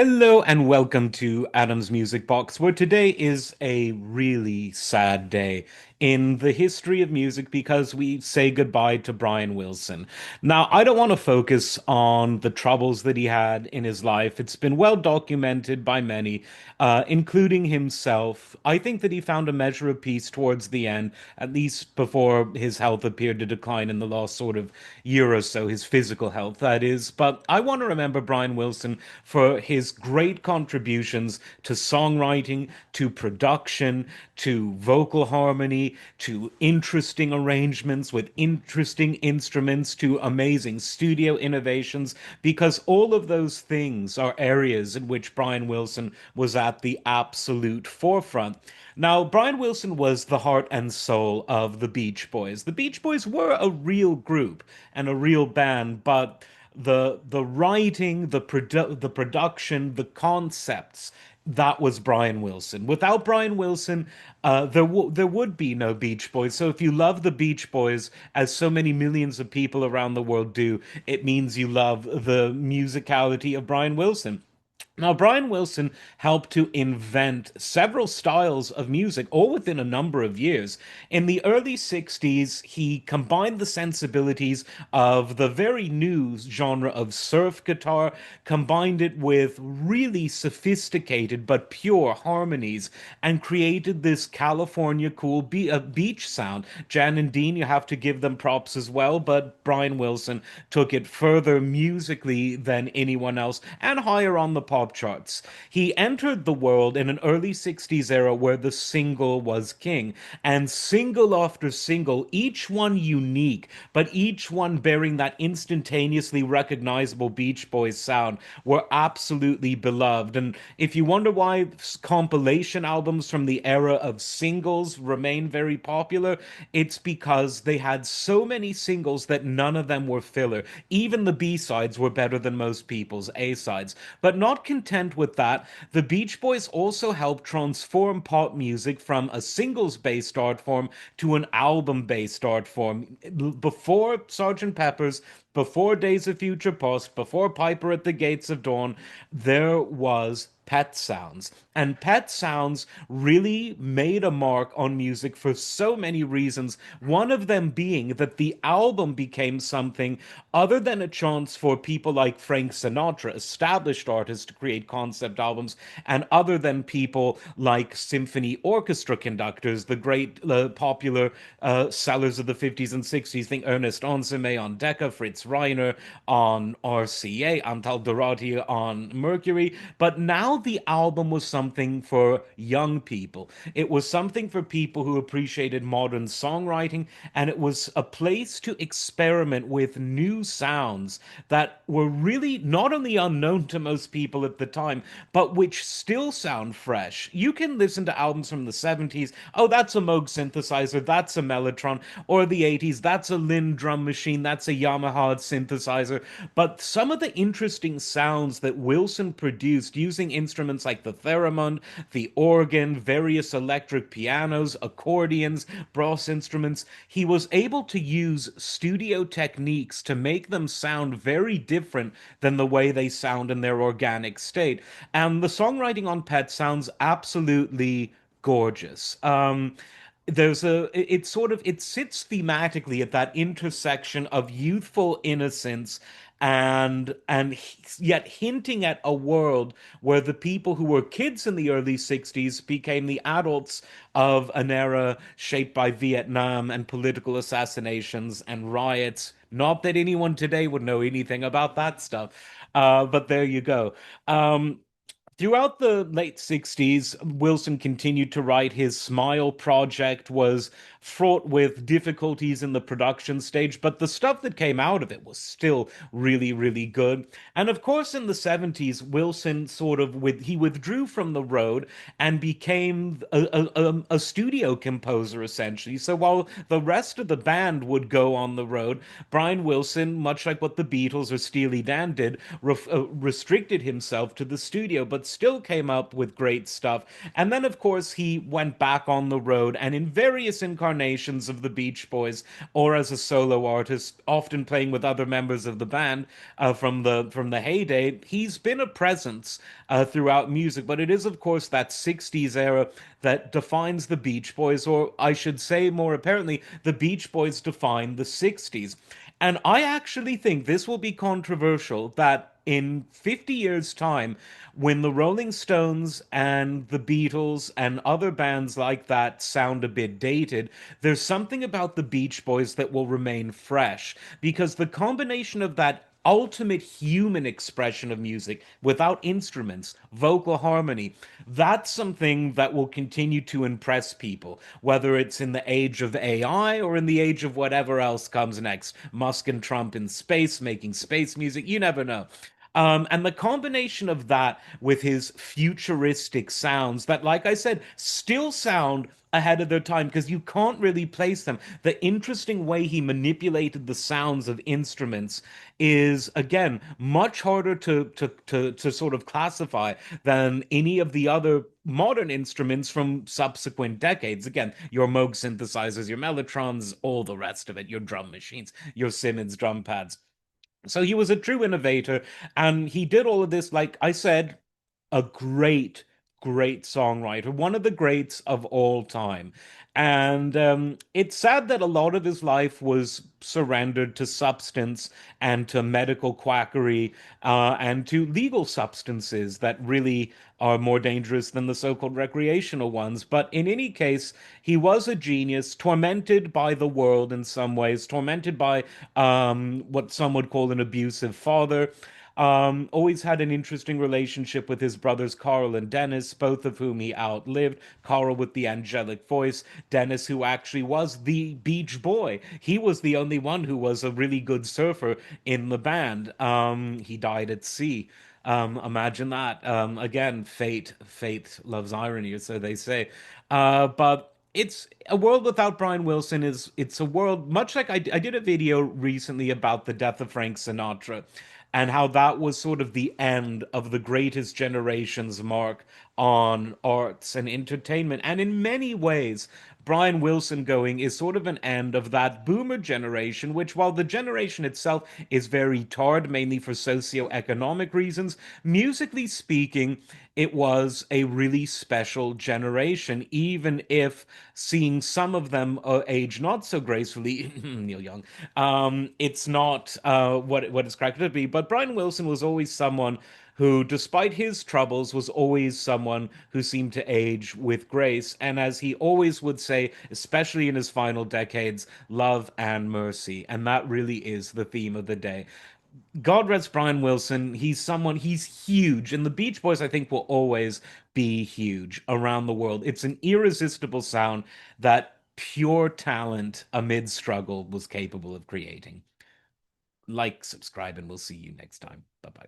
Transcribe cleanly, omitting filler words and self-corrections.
Hello and welcome to Adam's Music Box, where today is a really sad day in the history of music because we say goodbye to Brian Wilson. Now, I don't want to focus on the troubles that he had in his life. It's been well documented by many, including himself. I think that he found a measure of peace towards the end, at least before his health appeared to decline in the last sort of year or so, his physical health, that is. But I want to remember Brian Wilson for his great contributions to songwriting, to production, to vocal harmony, to interesting arrangements with interesting instruments, to amazing studio innovations, because all of those things are areas in which Brian Wilson was at the absolute forefront. Now, Brian Wilson was the heart and soul of the Beach Boys. The Beach Boys were a real group and a real band, but the writing, the production, the concepts, that was Brian Wilson. Without Brian Wilson, there would be no Beach Boys. So if you love the Beach Boys, as so many millions of people around the world do, it means you love the musicality of Brian Wilson. Now, Brian Wilson helped to invent several styles of music, all within a number of years. In the early 60s, he combined the sensibilities of the very new genre of surf guitar, combined it with really sophisticated but pure harmonies, and created this California cool beach sound. Jan and Dean, you have to give them props as well, but Brian Wilson took it further musically than anyone else and higher on the pop charts. He entered the world in an early 60s era where the single was king, and single after single, each one unique, but each one bearing that instantaneously recognizable Beach Boys sound, were absolutely beloved. And if you wonder why compilation albums from the era of singles remain very popular, it's because they had so many singles that none of them were filler. Even the B-sides were better than most people's A-sides. But not content with that, the Beach Boys also helped transform pop music from a singles-based art form to an album-based art form. Before Sgt. Pepper's, before Days of Future Past, before Piper at the Gates of Dawn, there was Pet Sounds. And Pet Sounds really made a mark on music for so many reasons. One of them being that the album became something other than a chance for people like Frank Sinatra, established artists, to create concept albums, and other than people like symphony orchestra conductors, the great popular sellers of the 50s and 60s. Think Ernest Ansermet on Decca, Fritz Reiner on RCA, Antal Dorati on Mercury. But now the album was something for young people. It was something for people who appreciated modern songwriting, and it was a place to experiment with new sounds that were really not only unknown to most people at the time, but which still sound fresh. You can listen to albums from the 70s. Oh, that's a Moog synthesizer, that's a Mellotron, or the 80s, that's a Linn drum machine, that's a Yamaha synthesizer. But some of the interesting sounds that Wilson produced using instruments like the theremin, the organ, various electric pianos, accordions, brass instruments, he was able to use studio techniques to make them sound very different than the way they sound in their organic state. And the songwriting on Pet sounds absolutely gorgeous. There's a it sort of it sits thematically at that intersection of youthful innocence and yet hinting at a world where the people who were kids in the early 60s became the adults of an era shaped by Vietnam and political assassinations and riots. Not that anyone today would know anything about that stuff, but there you go. Throughout the late 60s, Wilson continued to write. His Smile project was fraught with difficulties in the production stage, but the stuff that came out of it was still really, really good. And of course, in the 70s, Wilson he withdrew from the road and became a studio composer essentially. So while the rest of the band would go on the road, Brian Wilson, much like what the Beatles or Steely Dan did, restricted himself to the studio, but still came up with great stuff. And then, of course, he went back on the road and in various incarnations of the Beach Boys, or as a solo artist, often playing with other members of the band from the heyday, he's been a presence throughout music. But it is, of course, that '60s era that defines the Beach Boys, or I should say, more apparently, the Beach Boys define the '60s. And I actually think this will be controversial that in 50 years' time, when the Rolling Stones and the Beatles and other bands like that sound a bit dated, there's something about the Beach Boys that will remain fresh because the combination of that ultimate human expression of music without instruments, vocal harmony. That's something that will continue to impress people, whether it's in the age of AI or in the age of whatever else comes next. Musk and Trump in space, making space music, you never know. And the combination of that with his futuristic sounds that, like I said, still sound ahead of their time because you can't really place them. The interesting way he manipulated the sounds of instruments is, again, much harder to sort of classify than any of the other modern instruments from subsequent decades. Again, your Moog synthesizers, your Mellotrons, all the rest of it, your drum machines, your Simmons drum pads. So he was a true innovator, and he did all of this, like I said, a great, great songwriter, one of the greats of all time. And it's sad that a lot of his life was surrendered to substance and to medical quackery and to legal substances that really are more dangerous than the so-called recreational ones. But in any case, he was a genius, tormented by the world in some ways, tormented by what some would call an abusive father. Always had an interesting relationship with his brothers Carl and Dennis, both of whom he outlived. Carl with the angelic voice, Dennis, who actually was the beach boy. He was the only one who was a really good surfer in the band. He died at sea. Imagine that. Again, fate loves irony, or so they say. But it's a world without Brian Wilson is it's a world much like I did a video recently about the death of Frank Sinatra and how that was sort of the end of the greatest generation's mark on arts and entertainment. And in many ways, Brian Wilson going is sort of an end of that boomer generation, which, while the generation itself is very tarred, mainly for socio-economic reasons, musically speaking, it was a really special generation, even if seeing some of them age not so gracefully, Neil Young, it's not what it's cracked to be. But Brian Wilson was always someone who, despite his troubles, was always someone who seemed to age with grace. And as he always would say, especially in his final decades, love and mercy. And that really is the theme of the day. God rest Brian Wilson. He's huge. And the Beach Boys, I think, will always be huge around the world. It's an irresistible sound that pure talent amid struggle was capable of creating. Like, subscribe, and we'll see you next time. Bye bye.